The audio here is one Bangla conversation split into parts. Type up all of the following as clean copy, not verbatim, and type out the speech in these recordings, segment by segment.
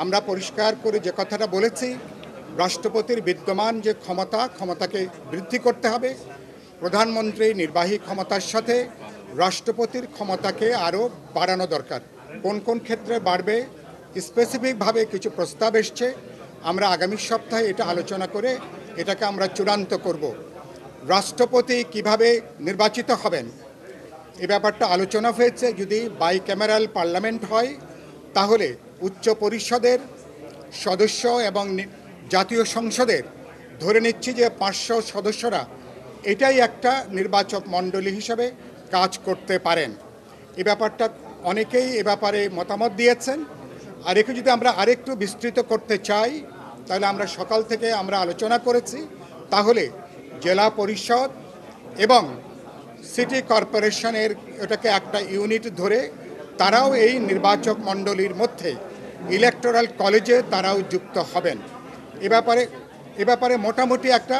আমরা পরিষ্কার করে যে কথাটা বলেছি, রাষ্ট্রপতির বিদ্যমান যে ক্ষমতাকে বৃদ্ধি করতে হবে। প্রধানমন্ত্রী নির্বাহী ক্ষমতার সাথে রাষ্ট্রপতির ক্ষমতাকে আরও বাড়ানো দরকার। কোন কোন ক্ষেত্রে বাড়বে স্পেসিফিকভাবে কিছু প্রস্তাব এসছে। আমরা আগামী সপ্তাহে এটা আলোচনা করে এটাকে আমরা চূড়ান্ত করব। রাষ্ট্রপতি কিভাবে নির্বাচিত হবেন এ ব্যাপারটা আলোচনা হয়েছে। যদি বাইক্যামেরাল পার্লামেন্ট হয় তাহলে উচ্চ পরিষদের সদস্য এবং জাতীয় সংসদের ধরে নিচ্ছি যে 500 সদস্যরা এটাই একটা নির্বাচক মণ্ডলী হিসেবে কাজ করতে পারেন। এ ব্যাপারটা অনেকেই এ ব্যাপারে মতামত দিয়েছেন। আর একে যদি আমরা আরেকটু বিস্তৃত করতে চাই তাহলে আমরা সকাল থেকে আমরা আলোচনা করেছি, তাহলে জেলা পরিষদ এবং সিটি কর্পোরেশনের এটাকে একটা ইউনিট ধরে তারাও এই নির্বাচক মণ্ডলীর মধ্যে ইলেকটোরাল কলেজে তারাও যুক্ত হবেন। এ ব্যাপারে মোটামুটি একটা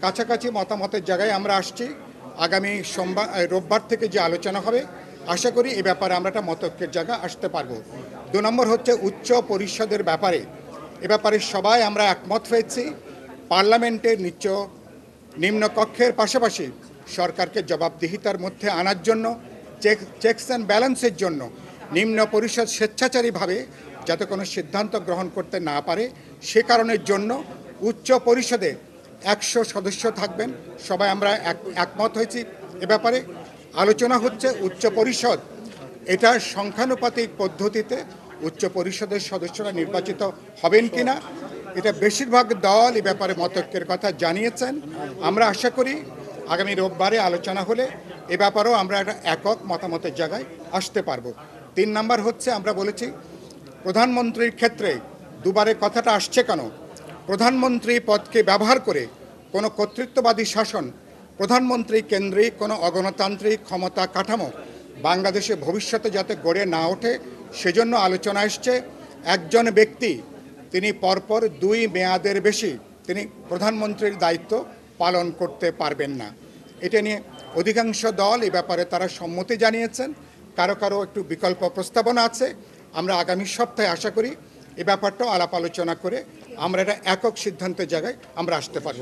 কাছাকাছি মতামতের জায়গায় আমরা আসছি। আগামী রোববার থেকে যে আলোচনা হবে আশা করি এ ব্যাপারে আমরা একটা মতৈক্যের জায়গা আসতে পারবো। 2 নম্বর হচ্ছে উচ্চ পরিষদের ব্যাপারে। এ ব্যাপারে সবাই আমরা একমত হয়েছি। পার্লামেন্টের নিম্নকক্ষের পাশাপাশি সরকারকে জবাবদিহিতার মধ্যে আনার জন্য, চেকস অ্যান্ড ব্যালেন্সের জন্য নিম্ন পরিষদ স্বেচ্ছাচারীভাবে যাতে কোনো সিদ্ধান্ত গ্রহণ করতে না পারে সে কারণের জন্য উচ্চ পরিষদে 100 সদস্য থাকবেন। সবাই আমরা একমত হয়েছি। এ ব্যাপারে আলোচনা হচ্ছে উচ্চ পরিষদ এটা সংখ্যানুপাতিক পদ্ধতিতে উচ্চ পরিষদের সদস্যরা নির্বাচিত হবেন কিনা, এটা বেশিরভাগ দল এ ব্যাপারে মতৈক্যের কথা জানিয়েছেন। আমরা আশা করি আগামী রোববারে আলোচনা হলে এ ব্যাপারেও আমরা একটা একক মতামতের জায়গায় আসতে পারবো। 3 নম্বর হচ্ছে আমরা বলেছি প্রধানমন্ত্রীর ক্ষেত্রে দুবারে কথাটা আসছে কেন। প্রধানমন্ত্রী পদকে ব্যবহার করে কোনো কর্তৃত্ববাদী শাসন, প্রধানমন্ত্রী কেন্দ্রিক কোনো অগণতান্ত্রিক ক্ষমতা কাঠামো বাংলাদেশে ভবিষ্যতে যাতে গড়ে না ওঠে সেজন্য আলোচনা আসছে। একজন ব্যক্তি তিনি পরপর 2 মেয়াদের বেশি তিনি প্রধানমন্ত্রীর দায়িত্ব পালন করতে পারবেন না। এটা নিয়ে অধিকাংশ দল এ ব্যাপারে তারা সম্মতি জানিয়েছেন। কারো কারো একটু বিকল্প প্রস্তাবনা আছে। আমরা আগামী সপ্তাহে আশা করি এ ব্যাপারটাও আলাপ আলোচনা করে আমরা একটা একক সিদ্ধান্তের জায়গায় আমরা আসতে পারব।